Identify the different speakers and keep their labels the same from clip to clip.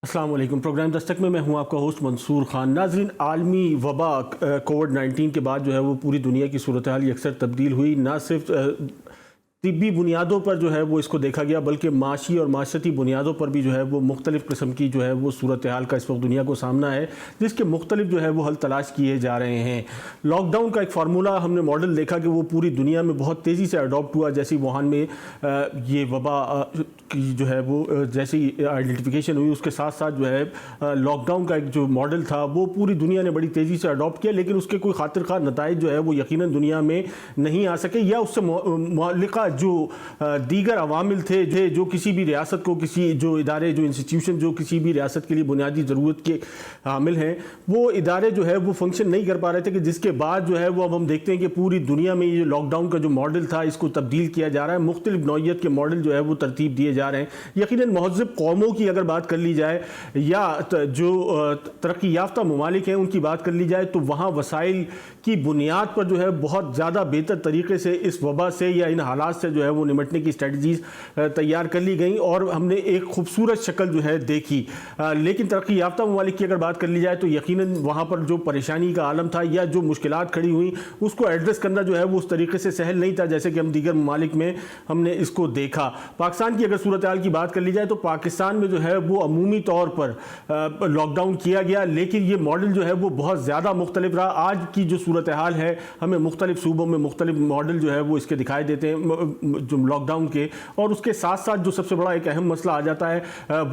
Speaker 1: السلام علیکم، پروگرام دستک میں ہوں آپ کا ہوسٹ منصور خان۔ ناظرین، عالمی وبا کووڈ-19 کے بعد جو ہے وہ پوری دنیا کی صورتحال یکسر تبدیل ہوئی۔ نہ صرف طبی بنیادوں پر جو ہے وہ اس کو دیکھا گیا، بلکہ معاشی اور معاشرتی بنیادوں پر بھی جو ہے وہ مختلف قسم کی جو ہے وہ صورتحال کا اس وقت دنیا کو سامنا ہے، جس کے مختلف جو ہے وہ حل تلاش کیے جا رہے ہیں۔ لاک ڈاؤن کا ایک فارمولہ ہم نے ماڈل دیکھا کہ وہ پوری دنیا میں بہت تیزی سے اڈاپٹ ہوا، جیسی ووہان میں یہ وبا کی جو ہے وہ جیسی آئیڈینٹیفیکیشن ہوئی، اس کے ساتھ ساتھ جو ہے لاک ڈاؤن کا ایک جو ماڈل تھا وہ پوری دنیا نے بڑی تیزی سے اڈاپٹ کیا، لیکن اس کے کوئی خاطر خواہ نتائج جو ہے وہ یقیناً دنیا میں نہیں آ سکے، یا اس سے متعلقہ جو دیگر عوامل تھے جو کسی بھی ریاست کو، کسی جو ادارے، جو انسٹیٹیوشن جو کسی بھی ریاست کے لیے بنیادی ضرورت کے حامل ہیں، وہ ادارے جو ہے وہ فنکشن نہیں کر پا رہے تھے، کہ جس کے بعد جو ہے وہ اب ہم دیکھتے ہیں کہ پوری دنیا میں یہ لاک ڈاؤن کا جو ماڈل تھا اس کو تبدیل کیا جا رہا ہے، مختلف نوعیت کے ماڈل جو ہے وہ ترتیب دیے جا رہے ہیں۔ یقیناً مہذب قوموں کی اگر بات کر لی جائے یا جو ترقی یافتہ ممالک ہیں ان کی بات کر لی جائے، تو وہاں وسائل کی بنیاد پر جو ہے بہت زیادہ بہتر طریقے سے اس وبا سے یا ان حالات سے جو ہے وہ نمٹنے کی اسٹریٹجیز تیار کر لی گئیں، اور ہم نے ایک خوبصورت شکل جو ہے دیکھی۔ لیکن ترقی یافتہ ممالک کی اگر بات کر لی جائے تو یقیناً وہاں پر جو پریشانی کا عالم تھا یا جو مشکلات کھڑی ہوئیں اس کو ایڈریس کرنا جو ہے وہ اس طریقے سے سہل نہیں تھا جیسے کہ ہم دیگر ممالک میں ہم نے اس کو دیکھا۔ پاکستان کی اگر صورتحال کی بات کر لی جائے تو پاکستان میں جو ہے وہ عمومی طور پر لاک ڈاؤن کیا گیا، لیکن یہ ماڈل جو ہے وہ بہت زیادہ مختلف رہا۔ آج کی جو صورتحال ہے ہمیں مختلف صوبوں میں مختلف ماڈل جو ہے وہ اس کے دکھائی دیتے ہیں جو لاک ڈاؤن کے، اور اس کے ساتھ ساتھ جو سب سے بڑا ایک اہم مسئلہ آ جاتا ہے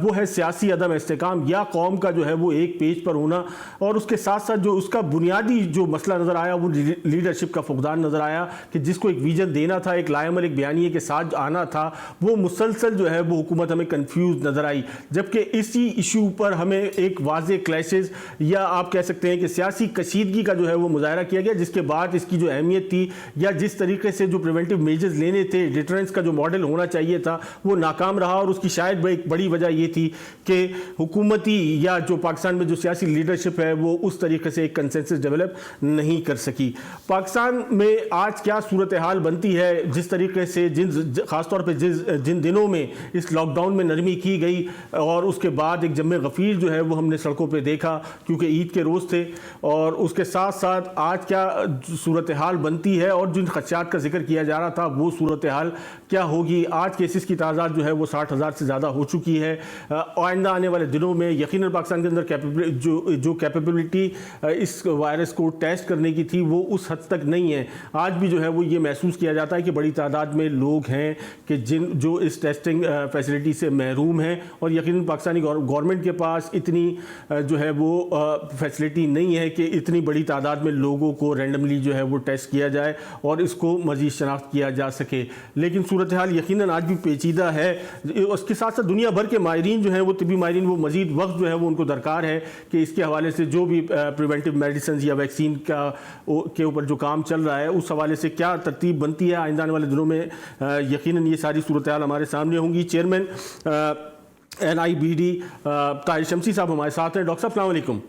Speaker 1: وہ ہے سیاسی عدم استحکام، یا قوم کا جو ہے وہ ایک پیج پر ہونا، اور اس کے ساتھ ساتھ جو اس کا بنیادی جو مسئلہ نظر آیا وہ لیڈرشپ کا فقدان نظر آیا، کہ جس کو ایک ویژن دینا تھا، ایک لائحہ ایک بیانیے کے ساتھ آنا تھا، وہ مسلسل جو ہے وہ حکومت ہمیں کنفیوز نظر آئی، جبکہ اسی ایشو پر ہمیں ایک واضح کلیشز یا آپ کہہ سکتے ہیں کہ سیاسی کشیدگی کا جو ہے وہ مظاہرہ کیا گیا، جس کے بعد اس کی جو اہمیت تھی یا جس طریقے سے جو پریونٹیو میجرز لینے تھے، ڈیٹرنس کا جو ماڈل ہونا چاہیے تھا وہ ناکام رہا، اور اس کی شاید ایک بڑی وجہ یہ تھی کہ حکومتی یا جو پاکستان میں جو سیاسی لیڈرشپ ہے وہ اس طریقے سے ایک کنسنسس ڈیولپ نہیں کر سکی۔ پاکستان میں آج کیا صورتحال بنتی ہے، جس طریقے سے خاص طور پہ جن دنوں میں اس لاک ڈاؤن میں نرمی کی گئی اور اس کے بعد ایک جم غفیر جو ہے وہ ہم نے سڑکوں پہ دیکھا کیونکہ عید کے روز تھے، اور اس کے ساتھ ساتھ آج کیا صورتحال بنتی ہے اور جن خدشات کا ذکر کیا جا رہا تھا وہ صورتحال کیا ہوگی۔ آج کیسز کی تعداد جو ہے وہ 60,000 سے زیادہ ہو چکی ہے۔ آئندہ آنے والے دنوں میں یقیناً پاکستان کے اندر جو کیپیبلٹی اس وائرس کو ٹیسٹ کرنے کی تھی وہ اس حد تک نہیں ہے۔ آج بھی جو ہے وہ یہ محسوس کیا جاتا ہے کہ بڑی تعداد میں لوگ ہیں کہ جو اس ٹیسٹنگ فیسلٹی سے محروم ہیں، اور یقیناً پاکستانی گورنمنٹ کے پاس اتنی جو ہے وہ فیسلٹی نہیں ہے کہ اتنی بڑی تعداد میں لوگوں کو رینڈملی جو ہے وہ ٹیسٹ کیا جائے اور اس کو مزید شناخت کیا جا سکے۔ لیکن صورتحال یقیناً آج بھی پیچیدہ ہے۔ اس کے ساتھ ساتھ دنیا بھر کے ماہرین جو ہیں وہ طبی ماہرین وہ مزید وقت جو ہے وہ ان کو درکار ہے کہ اس کے حوالے سے جو بھی پریونٹیو میڈیسنز یا ویکسین کے اوپر جو کام چل رہا ہے اس حوالے سے کیا ترتیب بنتی ہے آئندہ آنے والے دنوں میں۔ یقیناً یہ ساری صورتحال ہمارے سامنے ہوں گی۔ چیئرمین NIBD طاہر شمسی صاحب ہمارے ساتھ ہیں۔ ڈاکٹر صاحب السلام علیکم۔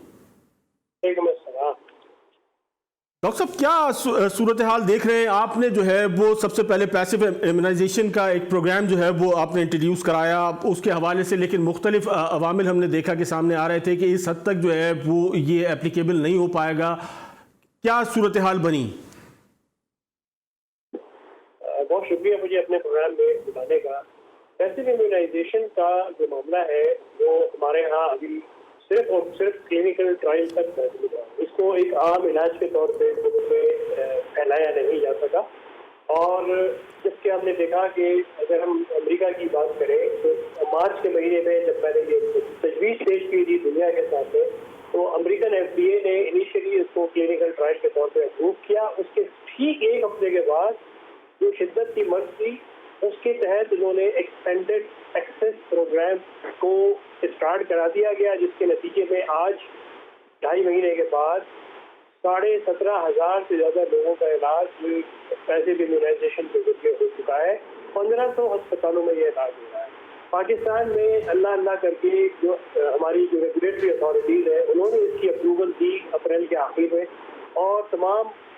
Speaker 1: ڈاکٹر صاحب کیا صورتحال دیکھ رہے ہیں آپ نے؟ جو ہے وہ سب سے پہلے پیسو امیونائزیشن کا ایک پروگرام جو ہے وہ آپ نے انٹروڈیوس کرایا اس کے حوالے سے، لیکن مختلف عوامل ہم نے دیکھا کہ سامنے آ رہے تھے کہ اس حد تک جو ہے وہ یہ اپلیکیبل نہیں ہو پائے گا۔ کیا صورتحال بنی؟
Speaker 2: بہت شکریہ مجھے اپنے پروگرام میں بلانے کا۔ پیسو امیونائزیشن کا جو معاملہ ہے وہ ہمارے ہاں ابھی صرف اور صرف کلینکل ٹرائل تک محدود ہے، اس کو ایک عام علاج کے طور پہ پھیلایا نہیں جا سکا، اور جب کہ ہم نے دیکھا کہ اگر ہم امریکہ کی بات کریں تو مارچ کے مہینے میں جب میں نے یہ تجویز پیش کی تھی دنیا کے سامنے، تو امریکن FDA نے انیشیلی اس کو کلینکل ٹرائل کے طور پہ اپروو کیا۔ اس کے ٹھیک ایک ہفتے کے بعد جو شدت کی مرض تھی اس کے تحت انہوں نے ایکسٹینڈڈ ایکسیس پروگرام کو اسٹارٹ کرا دیا گیا، جس کے نتیجے میں آج 2.5 مہینے کے بعد 17,500 سے زیادہ لوگوں کا علاج پیسو امیونائزیشن کے ذریعے ہو چکا ہے۔ 1500 ہسپتالوں میں یہ علاج ہو رہا ہے۔ پاکستان میں اللہ کر کے جو ہماری جو ریگولیٹری اتھارٹیز ہیں انہوں نے اس کی اپروول دی اپریل کے آخر میں، اور تمام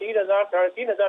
Speaker 2: 3,000 3,500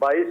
Speaker 3: 22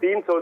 Speaker 3: 300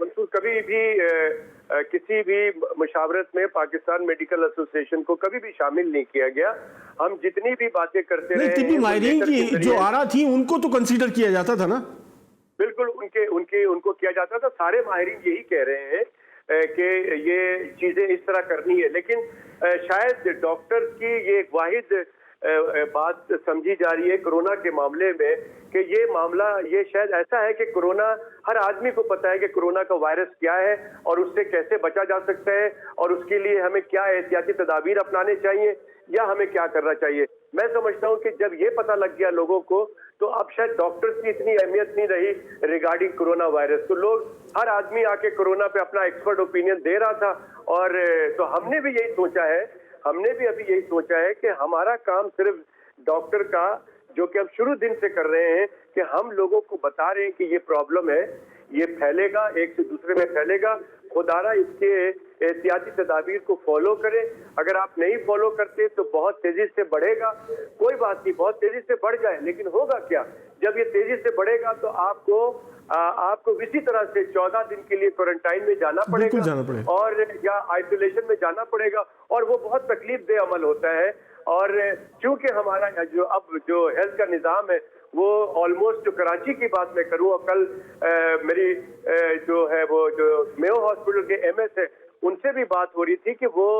Speaker 3: منصور کبھی بھی کسی بھی مشاورت میں پاکستان میڈیکل ایسوسیشن کو کبھی بھی شامل نہیں کیا گیا. ہم جتنی بھی باتیں کرتے رہے
Speaker 1: طبی ماہرین کی جو آرا تھی ان کو تو کنسیڈر کیا جاتا تھا نا.
Speaker 3: بالکل ان کو کیا جاتا تھا. سارے ماہرین یہی کہہ رہے ہیں کہ یہ چیزیں اس طرح کرنی ہے, لیکن شاید ڈاکٹر کی یہ ایک واحد بات سمجھی جا رہی ہے کرونا کے معاملے میں کہ یہ معاملہ یہ شاید ایسا ہے کہ کرونا, ہر آدمی کو پتا ہے کہ کرونا کا وائرس کیا ہے اور اس سے کیسے بچا جا سکتا ہے اور اس کے لیے ہمیں کیا احتیاطی تدابیر اپنانے چاہیے یا ہمیں کیا کرنا چاہیے. میں سمجھتا ہوں کہ جب یہ پتہ لگ گیا لوگوں کو تو اب شاید ڈاکٹرز کی اتنی اہمیت نہیں رہی ریگارڈنگ کرونا وائرس. تو لوگ, ہر آدمی آ کے کرونا پہ اپنا ایکسپرٹ اوپینین دے رہا تھا, اور تو ہم نے بھی یہی سوچا ہے, ہم نے بھی ابھی یہی سوچا ہے کہ ہمارا کام صرف ڈاکٹر کا, جو کہ ہم شروع دن سے کر رہے ہیں, کہ ہم لوگوں کو بتا رہے ہیں کہ یہ پرابلم ہے, یہ پھیلے گا, ایک سے دوسرے میں پھیلے گا, خدارا اس کے احتیاطی تدابیر کو فالو کریں. اگر آپ نہیں فالو کرتے تو بہت تیزی سے بڑھے گا. کوئی بات نہیں, بہت تیزی سے بڑھ جائے, لیکن ہوگا کیا جب یہ تیزی سے بڑھے گا تو آپ کو اسی طرح سے 14 دن کے لیے کوارنٹائن میں جانا پڑے گا اور یا آئسولیشن میں جانا پڑے گا, اور وہ بہت تکلیف دہ عمل ہوتا ہے. اور چونکہ ہمارا جو ہیلتھ کا نظام ہے وہ آلموسٹ, جو کراچی کی بات میں کروں, اور کل میری جو ہے وہ جو میو ہاسپٹل کے ایم ایس ہے ان سے بھی بات ہو رہی تھی کہ وہ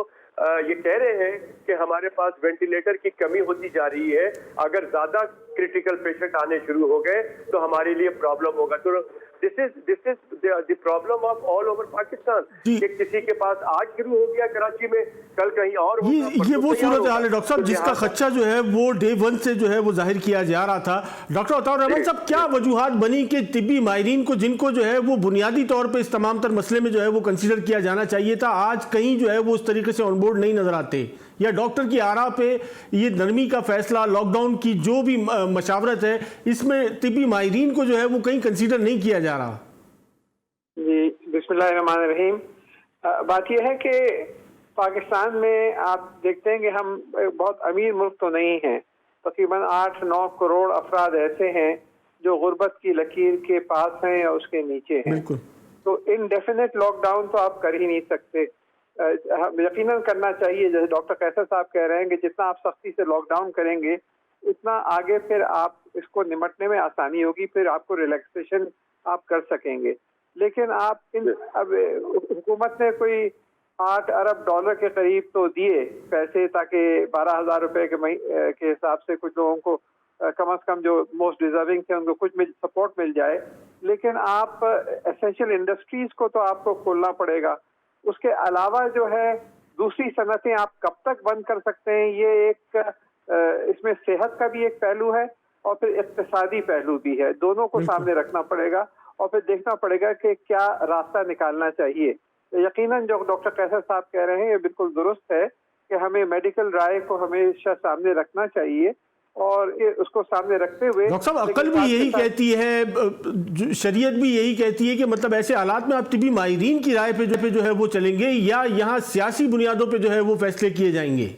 Speaker 3: یہ کہہ رہے ہیں کہ ہمارے پاس وینٹیلیٹر کی کمی ہوتی جا رہی ہے, اگر زیادہ کریٹیکل پیشنٹ آنے شروع ہو گئے تو ہمارے لیے پرابلم ہوگا. تو this is the problem of all over Pakistan, کہ کسی کے پاس آج شروع ہو گیا کراچی میں, کل کہیں اور ہوگا.
Speaker 1: یہ وہ صورتحال ہے ڈاکٹر صاحب جس کا خدشہ جو ہے وہ ڈے ون سے جو ہے وہ ظاہر کیا جا رہا تھا. ڈاکٹر عطاء الرحمن صاحب, کیا وجوہات بنی کہ طبی ماہرین کو, جن کو جو ہے وہ بنیادی طور پہ اس تمام تر مسئلے میں جو ہے وہ کنسیڈر کیا جانا چاہیے تھا, آج کہیں جو ہے وہ اس طریقے سے آن بورڈ نہیں نظر آتے, یا ڈاکٹر کی آرا پہ یہ نرمی کا فیصلہ, لاک ڈاؤن کی جو بھی مشاورت ہے, اس میں طبی ماہرین کو جو ہے وہ کہیں کنسیڈر نہیں کیا جا رہا؟
Speaker 4: جی, بسم اللہ الرحمن الرحیم. بات یہ ہے کہ پاکستان میں آپ دیکھتے ہیں کہ ہم بہت امیر ملک تو نہیں ہیں, تقریباً 8-9 کروڑ افراد ایسے ہیں جو غربت کی لکیر کے پاس ہیں یا اس کے نیچے ہیں. تو انڈیفینٹ لاک ڈاؤن تو آپ کر ہی نہیں سکتے. یقیناً کرنا چاہیے, جیسے ڈاکٹر قیصر صاحب کہہ رہے ہیں کہ جتنا آپ سختی سے لاک ڈاؤن کریں گے اتنا آگے پھر آپ اس کو نمٹنے میں آسانی ہوگی, پھر آپ کو ریلیکسیشن آپ کر سکیں گے. لیکن آپ اب حکومت نے کوئی 8 ارب ڈالر کے قریب تو دیے پیسے, تاکہ 12,000 روپے کے حساب سے کچھ لوگوں کو کم از کم جو موسٹ ڈیزرونگ تھے ان کو کچھ سپورٹ مل جائے. لیکن آپ ایسینشیل انڈسٹریز کو تو آپ کو کھولنا پڑے گا. اس کے علاوہ جو ہے دوسری صنعتیں آپ کب تک بند کر سکتے ہیں, یہ ایک اس میں صحت کا بھی ایک پہلو ہے اور پھر اقتصادی پہلو بھی ہے, دونوں کو سامنے رکھنا پڑے گا اور پھر دیکھنا پڑے گا کہ کیا راستہ نکالنا چاہیے. یقیناً جو ڈاکٹر قیصر صاحب کہہ رہے ہیں یہ بالکل درست ہے کہ ہمیں میڈیکل رائے کو ہمیشہ سامنے رکھنا چاہیے, اور اس کو سامنے رکھتے ہوئے
Speaker 1: ڈاکٹر صاحب عقل بھی یہی کہتی ہے, شریعت بھی یہی کہتی ہے کہ مطلب ایسے حالات میں آپ طبی ماہرین کی رائے پہ جو ہے وہ چلیں گے, یا یہاں سیاسی بنیادوں پہ جو ہے وہ فیصلے کیے جائیں گے؟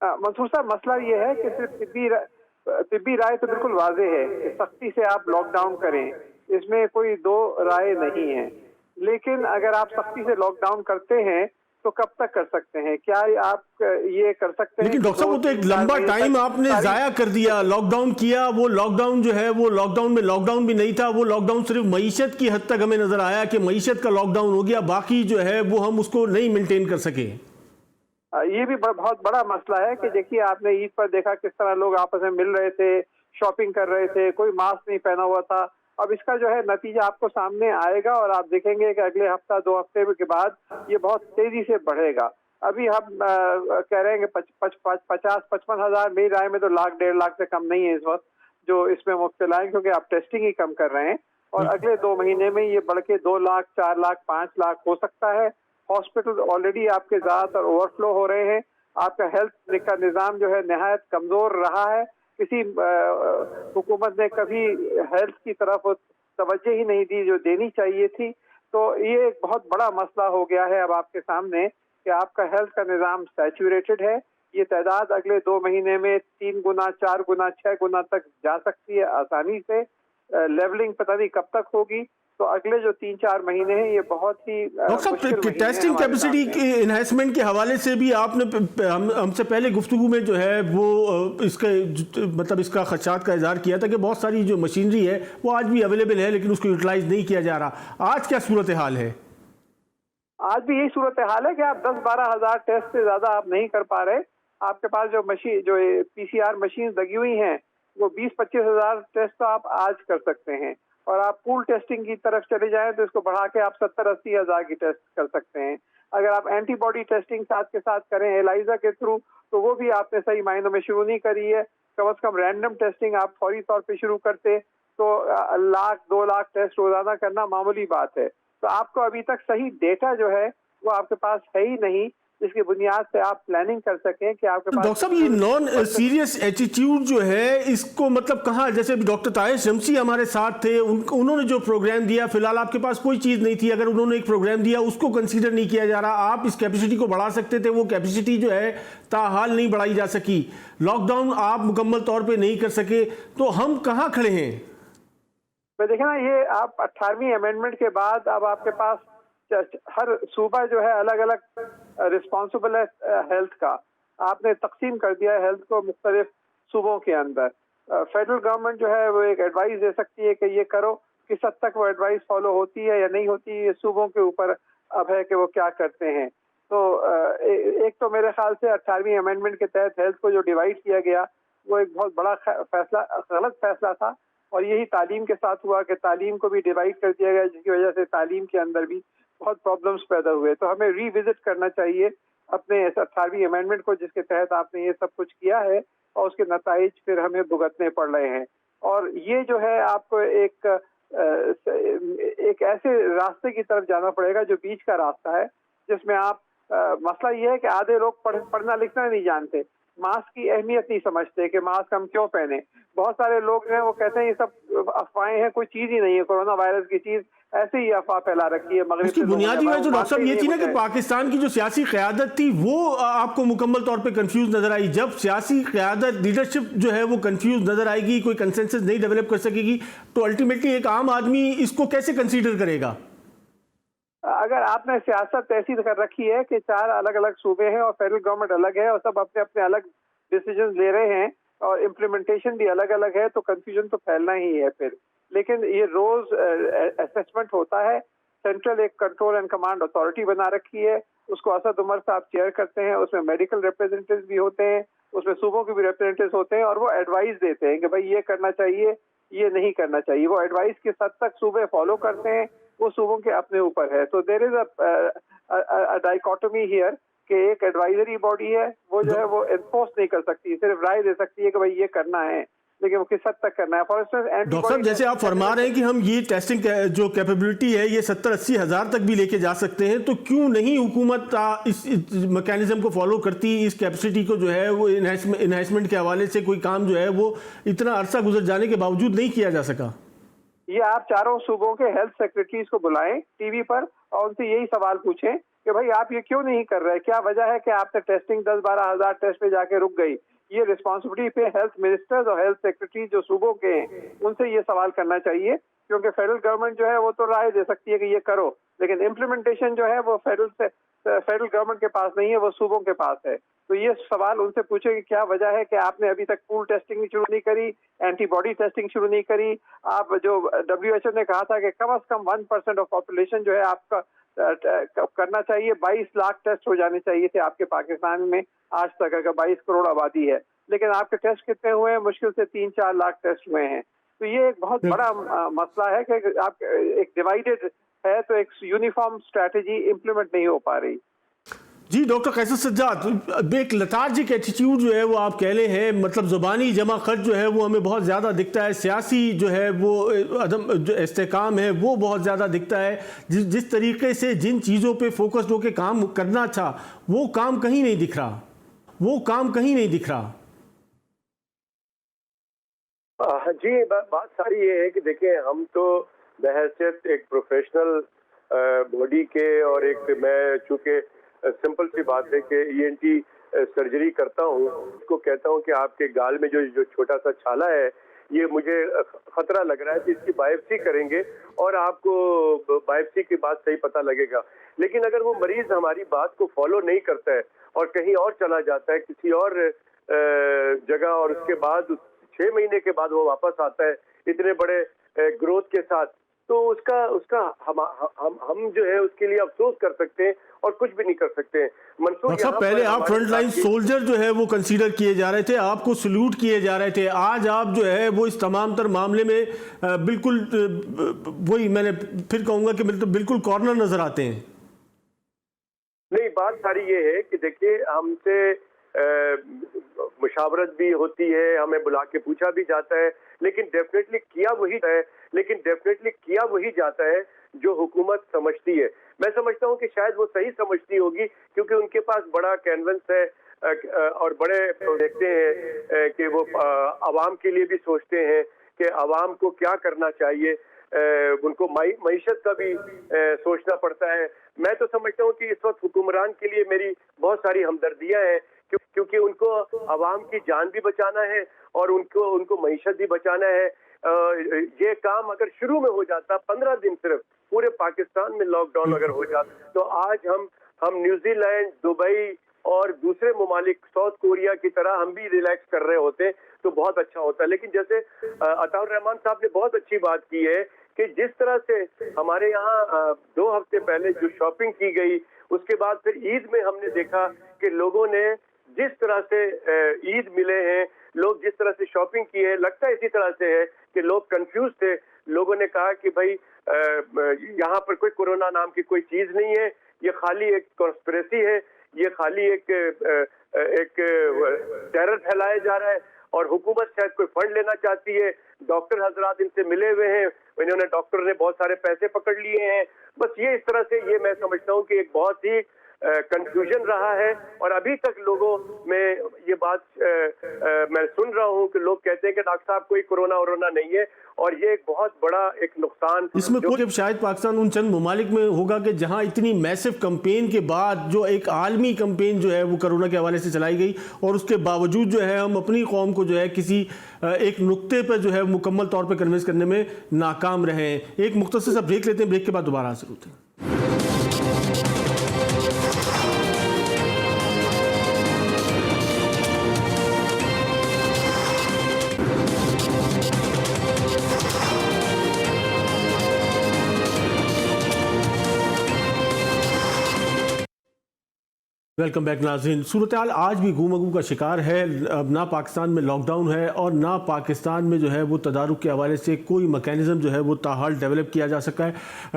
Speaker 4: منصور صاحب, مسئلہ یہ ہے کہ صرف طبی رائے تو بالکل واضح ہے کہ سختی سے آپ لاک ڈاؤن کریں, اس میں کوئی دو رائے نہیں ہے. لیکن اگر آپ سختی سے لاک ڈاؤن کرتے ہیں تو کب تک کر سکتے ہیں؟ کیا آپ یہ کر سکتے ہیں؟
Speaker 1: لیکن ڈاکٹر صاحب وہ تو ایک لمبا ٹائم آپ نے ضائع کر دیا, لاک ڈاؤن کیا, وہ لاک ڈاؤن جو ہے وہ لاک ڈاؤن میں لاک ڈاؤن بھی نہیں تھا, وہ لاک ڈاؤن صرف معیشت کی حد تک ہمیں نظر آیا کہ معیشت کا لاک ڈاؤن ہو گیا, باقی جو ہے وہ ہم اس کو نہیں مینٹین کر سکے.
Speaker 4: یہ بھی بہت بڑا مسئلہ ہے کہ دیکھیے آپ نے عید پر دیکھا کس طرح لوگ آپس میں مل رہے تھے, شاپنگ کر رہے تھے, کوئی ماسک نہیں پہنا ہوا تھا. اب اس کا جو ہے نتیجہ آپ کو سامنے آئے گا اور آپ دیکھیں گے کہ اگلے ہفتہ 2 ہفتے کے بعد یہ بہت تیزی سے بڑھے گا. ابھی ہم کہہ رہے ہیں کہ 50-55 ہزار, میری رائے میں تو 1,00,000-1.5 لاکھ سے کم نہیں ہے اس وقت جو اس میں مبتلا ہیں, کیونکہ آپ ٹیسٹنگ ہی کم کر رہے ہیں, اور اگلے 2 مہینے میں یہ بڑھ کے 2 لاکھ, 4 لاکھ, 5 لاکھ ہو سکتا ہے. ہاسپٹل آلریڈی آپ کے زیادہ تر اوور فلو ہو رہے ہیں. آپ کا ہیلتھ کا نظام جو ہے نہایت کمزور رہا ہے. کسی حکومت نے کبھی ہیلتھ کی طرف توجہ ہی نہیں دی جو دینی چاہیے تھی. تو یہ ایک بہت بڑا مسئلہ ہو گیا ہے اب آپ کے سامنے کہ آپ کا ہیلتھ کا نظام سیچوریٹڈ ہے. یہ تعداد اگلے 2 مہینے میں 3 گنا, 4 گنا, 6 گنا تک جا سکتی ہے آسانی سے. لیولنگ پتہ نہیں کب تک ہوگی. تو اگلے جو 3-4 مہینے ہیں یہ بہت ہی
Speaker 1: ڈاکٹر صاحب ٹیسٹنگ کیپیسٹی کے انہینسمنٹ کے حوالے سے بھی آپ نے ہم سے پہلے گفتگو میں جو ہے وہ اس کے مطلب اس کا خدشات کا اظہار کیا تھا کہ بہت ساری جو مشینری ہے وہ آج بھی اویلیبل ہے لیکن اس کو یوٹیلائز نہیں کیا جا رہا. آج کیا صورتحال ہے؟
Speaker 4: آج بھی یہی صورتحال ہے کہ آپ 10-12 ہزار ٹیسٹ سے زیادہ آپ نہیں کر پا رہے. آپ کے پاس جو پی سی آر مشین لگی ہوئی ہیں وہ 20-25 ہزار ٹیسٹ تو آپ آج کر سکتے ہیں, اور آپ پول ٹیسٹنگ کی طرف چلے جائیں تو اس کو بڑھا کے آپ 70-80 ہزار کی ٹیسٹ کر سکتے ہیں. اگر آپ اینٹی باڈی ٹیسٹنگ ساتھ کے ساتھ کریں ایلائزا کے تھرو تو وہ بھی آپ نے صحیح معنوں میں شروع نہیں کری ہے. کم از کم رینڈم ٹیسٹنگ آپ فوری طور پہ شروع کرتے تو 1-2 لاکھ ٹیسٹ روزانہ کرنا معمولی بات ہے. تو آپ کو ابھی تک صحیح ڈیٹا جو ہے وہ آپ کے پاس ہے ہی نہیں جس کی بنیاد سے آپ پلاننگ کر سکیں کہ آپ کے پاس.
Speaker 1: ڈاکٹر صاحب یہ نان سیریس ایٹیٹیوڈ جو ہے اس کو مطلب کہاں, جیسے ڈاکٹر طاہر شمسی ہمارے ساتھ تھے, انہوں نے جو پروگرام دیا فی الحال آپ کے پاس کوئی چیز نہیں تھی, اگر انہوں نے ایک پروگرام دیا اس کو کنسیڈر نہیں کیا جا رہا. آپ اس کیپیسٹی کو بڑھا سکتے تھے, وہ کیپیسٹی جو ہے تاحال نہیں بڑھائی جا سکی. لاک ڈاؤن آپ مکمل طور پہ نہیں کر سکے, تو ہم کہاں کھڑے ہیں؟
Speaker 4: دیکھیں نا, یہ آپ 18ویں امینڈمنٹ کے بعد اب آپ کے پاس ہر صوبہ جو ہے الگ الگ رسپانسبل ہے ہیلتھ کا. آپ نے تقسیم کر دیا ہے ہیلتھ کو مختلف صوبوں کے اندر. فیڈرل گورنمنٹ جو ہے وہ ایک ایڈوائز دے سکتی ہے کہ یہ کرو, کس حد تک وہ ایڈوائز فالو ہوتی ہے یا نہیں ہوتی, یہ صوبوں کے اوپر اب ہے کہ وہ کیا کرتے ہیں. تو ایک تو میرے خیال سے 18ویں امینڈمنٹ کے تحت ہیلتھ کو جو ڈیوائڈ کیا گیا وہ ایک بہت بڑا غلط فیصلہ تھا, اور یہی تعلیم کے ساتھ ہوا کہ تعلیم کو بھی ڈیوائڈ کر دیا گیا جس کی وجہ سے تعلیم کے اندر بھی بہت پرابلمز پیدا ہوئے. تو ہمیں ری وزٹ کرنا چاہیے اپنے 18ویں امینڈمنٹ کو جس کے تحت آپ نے یہ سب کچھ کیا ہے, اور اس کے نتائج پھر ہمیں بھگتنے پڑ رہے ہیں. اور یہ جو ہے آپ کو ایک ایسے راستے کی طرف جانا پڑے گا جو بیچ کا راستہ ہے, جس میں آپ مسئلہ یہ ہے کہ آدھے لوگ پڑھنا لکھنا نہیں جانتے, ماسک کی اہمیت نہیں سمجھتے کہ ماسک ہم کیوں پہنے. بہت سارے لوگ ہیں وہ کہتے ہیں یہ سب افواہیں ہیں, کوئی چیز ہی نہیں ہے, کورونا وائرس کی چیز ایسے ہی افواہ پھیلا رکھی ہے. مغرب
Speaker 1: اس کی بنیادی وجہ تو ڈاکٹر صاحب یہ تھی نا کہ پاکستان کی جو سیاسی قیادت تھی وہ آپ کو مکمل طور پہ کنفیوز نظر آئی. جب سیاسی قیادت لیڈرشپ جو ہے وہ کنفیوز نظر آئے گی, کوئی کنسنسس نہیں ڈیولپ کر سکے گی, تو الٹیمیٹلی ایک عام آدمی اس کو کیسے کنسیڈر کرے گا؟
Speaker 4: اگر آپ نے سیاست ایسی کر رکھی ہے کہ 4 الگ الگ صوبے ہیں اور فیڈرل گورنمنٹ الگ ہے اور سب اپنے اپنے الگ ڈیسیجنز لے رہے ہیں اور امپلیمنٹیشن بھی الگ الگ ہے, تو کنفیوژن تو پھیلنا ہی ہے پھر. لیکن یہ روز اسیسمنٹ ہوتا ہے, سینٹرل ایک کنٹرول اینڈ کمانڈ اتھارٹی بنا رکھی ہے, اس کو اسد عمر صاحب چیئر کرتے ہیں, اس میں میڈیکل ریپرزینٹیوز بھی ہوتے ہیں, اس میں صوبوں کے بھی ریپرزینٹیوز ہوتے ہیں, اور وہ ایڈوائز دیتے ہیں کہ بھائی یہ کرنا چاہیے یہ نہیں کرنا چاہیے. وہ ایڈوائز کس حد تک صوبے فالو کرتے ہیں وہ صوبوں کے اپنے اوپر ہے. تو دیر از اے ڈائیکاٹمی ہیئر کہ ایک ایڈوائزری باڈی ہے وہ جو ہے وہ انفورس نہیں کر سکتی, صرف رائے دے سکتی ہے کہ بھائی یہ کرنا ہے, لیکن وہ کس حد تک کرنا ہے. فار انسٹنس
Speaker 1: ڈاکٹر صاحب جیسے آپ فرما رہے ہیں کہ ہم یہ ٹیسٹنگ جو کیپیبلٹی ہے یہ 70-80 ہزار تک بھی لے کے جا سکتے ہیں, تو کیوں نہیں حکومت اس میکینزم کو فالو کرتی, اس کیپیسٹی کو جو ہے وہ انہینسمنٹ کے حوالے سے کوئی کام جو ہے وہ اتنا عرصہ گزر جانے کے باوجود نہیں کیا جا سکا؟
Speaker 4: یہ آپ چاروں صوبوں کے ہیلتھ سیکرٹریز کو بلائیں ٹی وی پر اور ان سے یہی سوال پوچھیں کہ بھائی آپ یہ کیوں نہیں کر رہے, کیا وجہ ہے کہ آپ نے ٹیسٹنگ 10-12 ہزار ٹیسٹ پہ جا کے رک گئی. یہ رسپانسبلٹی پہ ہیلتھ منسٹرز اور ہیلتھ سیکرٹری جو صوبوں کے ہیں ان سے یہ سوال کرنا چاہیے, کیونکہ فیڈرل گورنمنٹ جو ہے وہ تو رائے دے سکتی ہے کہ یہ کرو, لیکن امپلیمنٹیشن جو ہے وہ فیڈرل گورنمنٹ کے پاس نہیں ہے, وہ صوبوں کے پاس ہے. تو یہ سوال ان سے پوچھیں کہ کیا وجہ ہے کہ آپ نے ابھی تک پول ٹیسٹنگ شروع نہیں کری, اینٹی باڈی ٹیسٹنگ شروع نہیں کری. آپ جو WHO نے کہا تھا کہ کم از کم 1% آف پاپولیشن جو ہے آپ کا کرنا چاہیے, 22 لاکھ ٹیسٹ ہو جانے چاہیے تھے آپ کے پاکستان میں آج تک, اگر 22 کروڑ آبادی ہے, لیکن آپ کے ٹیسٹ کتنے ہوئے ہیں؟ مشکل سے 3-4 لاکھ ٹیسٹ ہوئے ہیں. تو یہ ایک بہت بڑا مسئلہ ہے کہ آپ ایک ڈیوائیڈڈ ہے تو ایک یونیفارم اسٹریٹجی امپلیمنٹ نہیں ہو پا رہی.
Speaker 1: جی ڈاکٹر قیصر سجاد, ایک لتارجک ایٹیٹیوڈ جو ہے وہ آپ کہہ لے ہیں, مطلب زبانی جمع خرچ جو ہے وہ ہمیں بہت زیادہ دکھتا ہے, سیاسی جو ہے وہ عدم استحکام ہے وہ بہت زیادہ دکھتا ہے. جس طریقے سے جن چیزوں پہ فوکس ہو کے کام کرنا تھا وہ کام کہیں نہیں دکھ رہا, وہ کام کہیں نہیں دکھ رہا.
Speaker 3: جی بات ساری یہ ہے کہ دیکھیں ہم تو بحیثیت ایک پروفیشنل باڈی کے, اور ایک میں چونکہ سمپل سی بات ہے کہ ENT سرجری کرتا ہوں, اس کو کہتا ہوں کہ آپ کے گال میں جو چھوٹا سا چھالا ہے یہ مجھے خطرہ لگ رہا ہے کہ اس کی بائپسی کریں گے اور آپ کو بائپسی کی بات صحیح پتہ لگے گا. لیکن اگر وہ مریض ہماری بات کو فالو نہیں کرتا ہے اور کہیں اور چلا جاتا ہے کسی اور جگہ اور اس کے بعد 6 مہینے کے بعد وہ واپس آتا ہے اتنے بڑے گروتھ کے ساتھ, تو اس کا ہم جو ہے اس کے لیے افسوس کر سکتے ہیں اور کچھ بھی نہیں کر سکتے ہیں. منصور
Speaker 1: صاحب پہلے آپ فرنٹ لائن سولجر جو ہے وہ کنسیڈر کیے جا رہے تھے, آپ کو سلوٹ کیے جا رہے تھے, آج آپ جو ہے وہ اس تمام تر معاملے میں بالکل وہی میں نے پھر کہوں گا کہ بالکل کارنر نظر آتے ہیں.
Speaker 3: نہیں, بات ساری یہ ہے کہ دیکھیے ہم سے مشاورت بھی ہوتی ہے, ہمیں بلا کے پوچھا بھی جاتا ہے, لیکن ڈیفینیٹلی کیا وہی جاتا ہے جو حکومت سمجھتی ہے. میں سمجھتا ہوں کہ شاید وہ صحیح سمجھتی ہوگی کیونکہ ان کے پاس بڑا کینونس ہے اور بڑے دیکھتے ہیں کہ وہ عوام کے لیے بھی سوچتے ہیں کہ عوام کو کیا کرنا چاہیے, ان کو معیشت کا بھی سوچنا پڑتا ہے. میں تو سمجھتا ہوں کہ اس وقت حکمران کے لیے میری بہت ساری ہمدردیاں ہیں کیونکہ ان کو عوام کی جان بھی بچانا ہے اور ان کو معیشت بھی بچانا ہے. یہ کام اگر شروع میں ہو جاتا 15 دن صرف پورے پاکستان میں لاک ڈاؤن اگر ہو جاتا تو آج ہم نیوزی لینڈ, دبئی اور دوسرے ممالک ساؤتھ کوریا کی طرح ہم بھی ریلیکس کر رہے ہوتے تو بہت اچھا ہوتا. لیکن جیسے عطاء الرحمان صاحب نے بہت اچھی بات کی ہے کہ جس طرح سے ہمارے یہاں 2 ہفتے پہلے جو شاپنگ کی گئی, اس کے بعد پھر عید میں ہم نے دیکھا کہ لوگوں نے جس طرح سے عید ملے ہیں, لوگ جس طرح سے شاپنگ کی ہے, لگتا ہے اسی طرح سے ہے کہ لوگ کنفیوز تھے. لوگوں نے کہا کہ بھائی یہاں پر کوئی کورونا نام کی کوئی چیز نہیں ہے, یہ خالی ایک کانسپریسی ہے, یہ خالی ایک ٹیرر پھیلایا جا رہا ہے اور حکومت شاید کوئی فنڈ لینا چاہتی ہے. ڈاکٹر حضرات ان سے ملے ہوئے ہیں, ڈاکٹر نے بہت سارے پیسے پکڑ لیے ہیں. بس یہ اس طرح سے یہ میں سمجھتا ہوں کہ ایک بہت ہی کنفیوژن رہا ہے اور ابھی تک لوگوں میں یہ بات میں سن رہا ہوں کہ لوگ کہتے ہیں کہ ڈاکٹر صاحب کوئی کورونا نہیں ہے, اور یہ ایک بہت بڑا ایک نقصان
Speaker 1: اس میں شاید پاکستان ان چند ممالک میں ہوگا کہ جہاں اتنی میسو کمپین کے بعد جو ایک عالمی کمپین جو ہے وہ کرونا کے حوالے سے چلائی گئی اور اس کے باوجود جو ہے ہم اپنی قوم کو جو ہے کسی ایک نقطے پر جو ہے مکمل طور پہ کنوینس کرنے میں ناکام رہے ہیں. ایک مختصر سا بریک لیتے ہیں, بریک کے بعد دوبارہ حاضر ہوتے ہیں. ویلکم بیک ناظرین. صورتحال آج بھی گو کا شکار ہے. اب نہ پاکستان میں لاک ڈاؤن ہے اور نہ پاکستان میں جو ہے وہ تدارک کے حوالے سے کوئی میکینزم جو ہے وہ تاحال ڈیولپ کیا جا سکا ہے.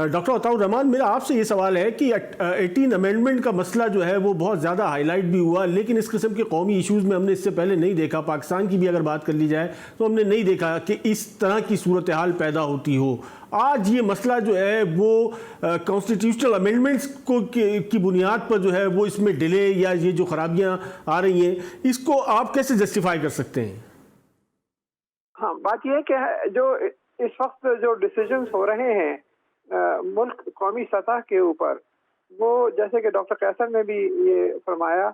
Speaker 1: ڈاکٹر عطاء الرحمان, میرا آپ سے یہ سوال ہے کہ 18 امینڈمنٹ کا مسئلہ جو ہے وہ بہت زیادہ ہائی لائٹ بھی ہوا, لیکن اس قسم کے قومی ایشوز میں ہم نے اس سے پہلے نہیں دیکھا. پاکستان کی بھی اگر بات کر لی جائے تو ہم نے نہیں دیکھا کہ اس طرح کی صورتحال پیدا ہوتی ہو. آج یہ مسئلہ جو ہے وہ کانسٹیٹیوشنل امینڈمنٹس کی بنیاد پر جو ہے وہ اس میں ڈیلے یا یہ جو خرابیاں آ رہی ہیں, اس کو آپ کیسے جسٹیفائی کر سکتے ہیں؟
Speaker 4: ہاں, بات یہ ہے کہ جو اس وقت جو ڈیسیجنز ہو رہے ہیں ملک قومی سطح کے اوپر, وہ جیسے کہ ڈاکٹر قیصر نے بھی یہ فرمایا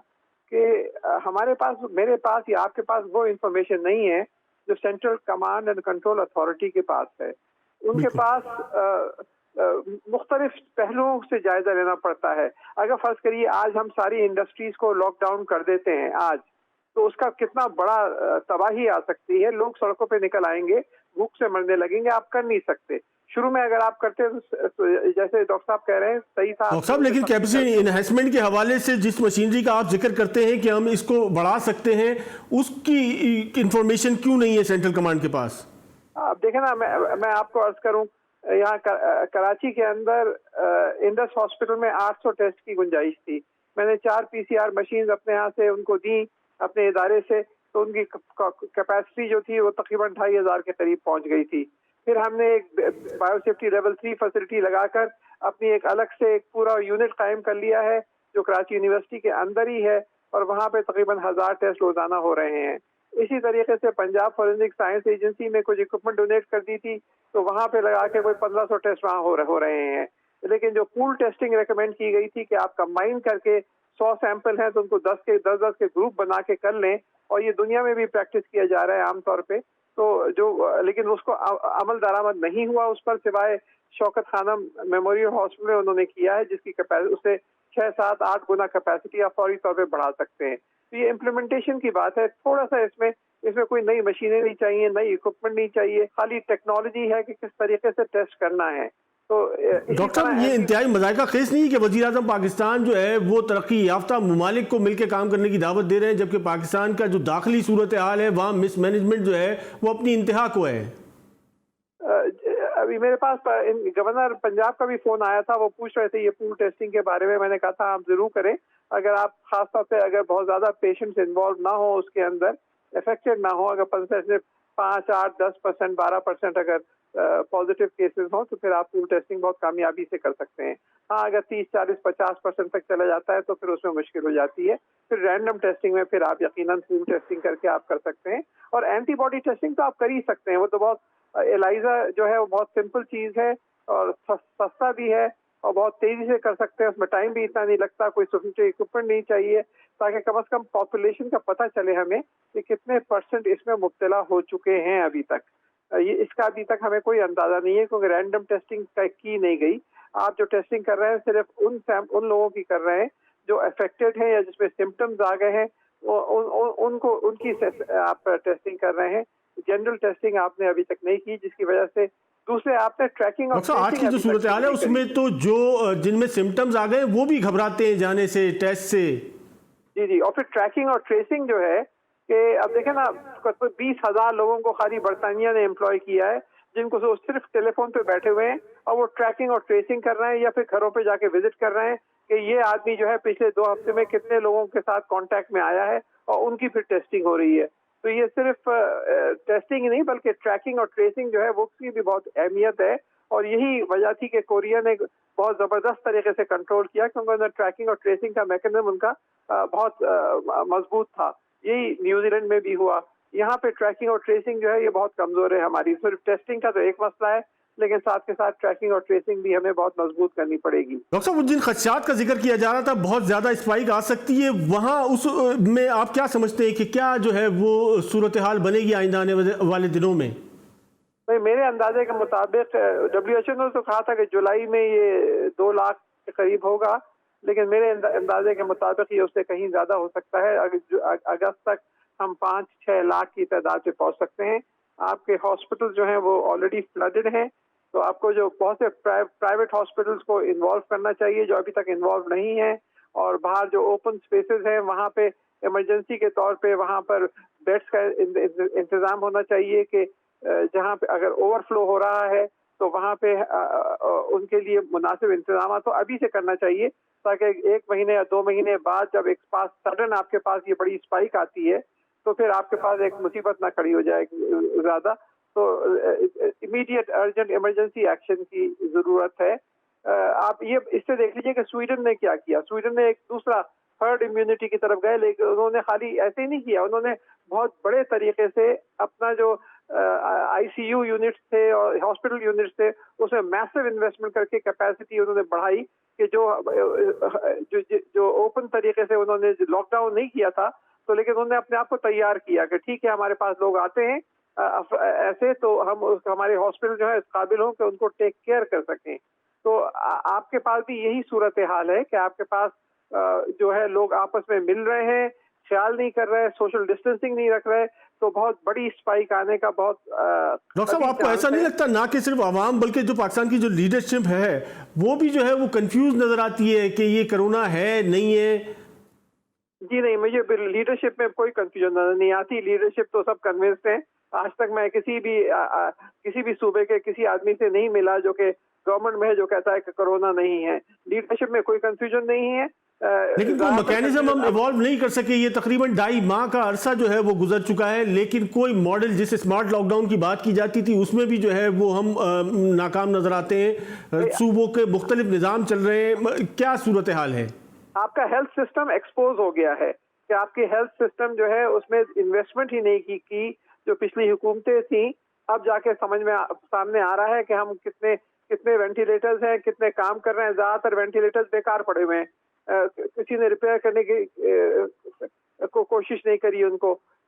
Speaker 4: کہ ہمارے پاس, میرے پاس یا آپ کے پاس وہ انفارمیشن نہیں ہے جو central command and control authority کے پاس ہے. ان کے پاس مختلف پہلوؤں سے جائزہ لینا پڑتا ہے. اگر فرض کریے آج ہم ساری انڈسٹریز کو لاک ڈاؤن کر دیتے ہیں آج, تو اس کا کتنا بڑا تباہی آ سکتی ہے. لوگ سڑکوں پہ نکل آئیں گے, بھوک سے مرنے لگیں گے. آپ کر نہیں سکتے. شروع میں اگر آپ کرتے تو جیسے ڈاکٹر صاحب کہہ رہے ہیں صحیح تھا
Speaker 1: ڈاکٹر صاحب, لیکن کیپیسٹی انہینسمنٹ کے حوالے سے جس مشینری کا آپ ذکر کرتے ہیں کہ ہم اس کو بڑھا سکتے ہیں, اس کی انفارمیشن کیوں نہیں ہے سینٹرل کمانڈ کے پاس؟
Speaker 4: اب دیکھیں نا, میں آپ کو عرض کروں, یہاں کراچی کے اندر انڈس ہاسپٹل میں 800 ٹیسٹ کی گنجائش تھی. میں نے 4 PCR مشینز اپنے یہاں سے ان کو دیں اپنے ادارے سے, تو ان کی کیپیسٹی جو تھی وہ تقریباً 2500 کے قریب پہنچ گئی تھی. پھر ہم نے ایک بایو سیفٹی لیول 3 فیسلٹی لگا کر اپنی ایک الگ سے ایک پورا یونٹ قائم کر لیا ہے جو کراچی یونیورسٹی کے اندر ہی ہے, اور وہاں پہ تقریباً 1000 ٹیسٹ روزانہ ہو رہے ہیں. اسی طریقے سے پنجاب فورینسک سائنس ایجنسی میں کچھ اکوپمنٹ ڈونیٹ کر دی تھی, تو وہاں پہ لگا کے کوئی 1500 ٹیسٹ وہاں ہو رہے ہیں. لیکن جو پول ٹیسٹنگ ریکمینڈ کی گئی تھی کہ آپ کمبائن کر کے 100 سیمپل ہیں تو ان کو 10 کے گروپ بنا کے کر لیں, اور یہ دنیا میں بھی پریکٹس کیا جا رہا ہے عام طور پہ, تو جو لیکن اس کو عمل درآمد نہیں ہوا اس پر، سوائے شوکت خانم میموریل ہاسپٹل انہوں نے کیا ہے، جس کی کیپیسٹی اسے 6 7 8 گنا کیپیسٹی آپ فوری طور پہ بڑھا سکتے ہیں. تو یہ امپلیمنٹیشن کی بات ہے. تھوڑا سا اس میں کوئی نئی مشینیں نہیں چاہیے، نئی اکوپمنٹ نہیں چاہیے، خالی ٹیکنالوجی ہے کہ کس طریقے سے ٹیسٹ کرنا ہے. تو
Speaker 1: ڈاکٹر صاحب یہ انتہائی مذائقہ خیز نہیں ہے کہ وزیر اعظم پاکستان جو ہے وہ ترقی یافتہ ممالک کو مل کے کام کرنے کی دعوت دے رہے ہیں، جبکہ پاکستان کا جو داخلی صورتحال ہے وہاں مس مینجمنٹ جو ہے وہ اپنی انتہا کو ہے.
Speaker 4: ابھی میرے پاس گورنر پنجاب کا بھی فون آیا تھا، وہ پوچھ رہے تھے یہ پول ٹیسٹنگ کے بارے میں. میں نے کہا تھا آپ ضرور کریں، اگر آپ خاص طور پہ اگر بہت زیادہ پیشنٹس انوالو نہ ہو، اس کے اندر افیکٹڈ نہ ہو، اگر 5 8 10% 12% اگر پازیٹیو کیسز ہوں تو پھر آپ پول ٹیسٹنگ بہت کامیابی سے کر سکتے ہیں. ہاں اگر 30 40 50% تک چلا جاتا ہے تو پھر اس میں مشکل ہو جاتی ہے. پھر رینڈم ٹیسٹنگ میں پھر آپ یقیناً پول ٹیسٹنگ کر کے آپ کر سکتے ہیں. اور اینٹی باڈی ٹیسٹنگ تو آپ کر ہی سکتے ہیں، وہ تو بہت ایلائزا جو ہے وہ بہت سمپل چیز ہے اور سستا بھی ہے اور بہت تیزی سے کر سکتے ہیں. اس میں ٹائم بھی اتنا نہیں لگتا، کوئی سوفسٹیکیٹڈ اکوپمنٹ نہیں چاہیے، تاکہ کم از کم پاپولیشن کا پتہ چلے ہمیں کہ کتنے % اس میں مبتلا ہو چکے ہیں ابھی تک. اس کا ابھی تک ہمیں کوئی اندازہ نہیں ہے کیونکہ رینڈم ٹیسٹنگ کی نہیں گئی. آپ جو ٹیسٹنگ کر رہے ہیں صرف ان لوگوں کی کر رہے ہیں جو افیکٹڈ ہیں یا جس میں سمٹمز آ گئے ہیں، ان کی آپ ٹیسٹنگ کر رہے ہیں. جنرل ٹیسٹنگ آپ نے ابھی تک نہیں کی، جس کی وجہ سے دوسرے آپ نے ٹریکنگ
Speaker 1: اور آج کی جو صورتحال ہے اس میں تو جن میں سمٹمز آ گئے وہ بھی گھبراتے ہیں جانے سے ٹیسٹ سے.
Speaker 4: جی اور پھر ٹریکنگ اور ٹریسنگ جو ہے کہ اب دیکھیں نا 20,000 لوگوں کو خالی برطانیہ نے امپلائی کیا ہے، جن کو صرف ٹیلی فون پہ بیٹھے ہوئے ہیں اور وہ ٹریکنگ اور ٹریسنگ کر رہے ہیں یا پھر گھروں پہ جا کے وزٹ کر رہے ہیں کہ یہ آدمی جو ہے پچھلے 2 ہفتے میں کتنے لوگوں کے ساتھ کانٹیکٹ میں آیا ہے اور ان کی پھر ٹیسٹنگ ہو رہی ہے. تو یہ صرف ٹیسٹنگ ہی نہیں بلکہ ٹریکنگ اور ٹریسنگ جو ہے وہ اس کی بھی بہت اہمیت ہے. اور یہی وجہ تھی کہ کوریا نے بہت زبردست طریقے سے کنٹرول کیا، کیونکہ ٹریکنگ اور ٹریسنگ کا میکانزم ان کا بہت مضبوط تھا. یہی نیوزی لینڈ میں بھی ہوا. یہاں پہ ٹریکنگ اور ٹریسنگ جو ہے یہ بہت کمزور ہے ہماری. صرف ٹیسٹنگ کا تو ایک مسئلہ ہے، لیکن ساتھ کے ساتھ ٹریکنگ اور ٹریسنگ بھی ہمیں بہت مضبوط کرنی پڑے گی.
Speaker 1: ڈاکٹر صاحب جن خدشات کا ذکر کیا جا رہا تھا بہت زیادہ اسپائک آ سکتی ہے، وہاں اس میں آپ کیا سمجھتے ہیں کہ کیا جو ہے وہ صورتحال بنے گی آئندہ آنے والے دنوں میں؟
Speaker 4: میرے اندازے کے مطابق WHO نے تو کہا تھا کہ جولائی میں یہ 2 لاکھ کے قریب ہوگا، لیکن میرے اندازے کے مطابق یہ اس سے کہیں زیادہ ہو سکتا ہے. اگست تک ہم 5 6 لاکھ کی تعداد پہ پہنچ سکتے ہیں. آپ کے ہاسپٹل جو ہیں وہ آلریڈی فلڈڈ ہیں، تو آپ کو جو بہت سے پرائیویٹ ہاسپٹلس کو انوالو کرنا چاہیے جو ابھی تک انوالو نہیں ہیں. اور باہر جو اوپن سپیسز ہیں وہاں پہ ایمرجنسی کے طور پہ وہاں پر بیڈس کا انتظام ہونا چاہیے کہ جہاں پہ اگر اوور فلو ہو رہا ہے تو وہاں پہ ان کے لیے مناسب انتظامات تو ابھی سے کرنا چاہیے، تاکہ 1 مہینے یا 2 مہینے بعد جب ایک پاس سڈن آپ کے پاس یہ بڑی اسپائک آتی ہے تو پھر آپ کے پاس ایک مصیبت نہ کھڑی ہو جائے زیادہ. تو امیڈیٹ ارجنٹ ایمرجنسی ایکشن کی ضرورت ہے. آپ یہ اس سے دیکھ لیجئے کہ سویڈن نے کیا کیا. سویڈن نے ایک دوسرا ہرڈ امیونٹی کی طرف گئے، لیکن انہوں نے خالی ایسے ہی نہیں کیا، انہوں نے بہت بڑے طریقے سے اپنا جو ICU یونٹس تھے اور ہاسپٹل یونٹس تھے اس میں میسو انویسٹمنٹ کر کے کیپیسٹی انہوں نے بڑھائی کہ جو اوپن طریقے سے انہوں نے لاک ڈاؤن نہیں کیا تھا تو لیکن انہوں نے اپنے آپ کو تیار کیا کہ ٹھیک ہے ہمارے پاس لوگ آتے ہیں ایسے تو ہم ہمارے ہاسپٹل جو ہے اس قابل ہوں کہ ان کو ٹیک کیئر کر سکیں. تو آپ کے پاس بھی یہی صورتحال ہے کہ آپ کے پاس جو ہے لوگ آپس میں مل رہے ہیں، خیال نہیں کر رہے، سوشل ڈسٹینسنگ نہیں رکھ رہے، تو بہت بڑی اسپائک آنے کا بہت
Speaker 1: ڈاکٹر صاحب آپ کو ایسا نہیں لگتا نہ کہ صرف عوام بلکہ جو پاکستان کی جو لیڈرشپ ہے وہ بھی جو ہے وہ کنفیوز نظر آتی ہے کہ یہ کرونا ہے نہیں ہے؟
Speaker 4: جی نہیں، مجھے لیڈرشپ میں کوئی کنفیوژن نظر نہیں آتی. لیڈرشپ تو سب کنونسڈ ہیں. آج تک میں کسی بھی صوبے کے کسی آدمی سے نہیں ملا جو کہ گورنمنٹ میں ہے جو کہتا ہے کہ کرونا نہیں ہے. لیڈرشپ میں کوئی کنفیوژن نہیں ہے.
Speaker 1: لیکن کوئی میکینزم ہم ایوالو نہیں کر سکے. یہ تقریباً 2.5 ماہ کا عرصہ جو ہے وہ گزر چکا ہے، لیکن کوئی ماڈل جس اسمارٹ لاک ڈاؤن کی بات کی جاتی تھی اس میں بھی جو ہے وہ ہم ناکام نظر آتے ہیں. صوبوں کے مختلف نظام چل رہے ہیں. کیا صورتحال ہے؟ آپ
Speaker 4: کا ہیلتھ سسٹم ایکسپوز ہو گیا ہے کہ آپ کی ہیلتھ سسٹم جو ہے اس میں انویسٹمنٹ ہی نہیں کی جو پچھلی حکومتیں تھیں. اب جا کے سمجھ میں سامنے آ رہا ہے کہ ہم کتنے وینٹیلیٹرز ہیں، کتنے کام کر رہے ہیں. زیادہ تر وینٹیلیٹرز بیکار پڑے ہوئے ہیں، کسی نے ریپیئر کرنے کی کوشش نہیں کری ان کو.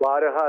Speaker 3: 12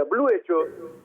Speaker 3: WHO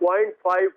Speaker 3: 0.5,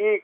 Speaker 3: E,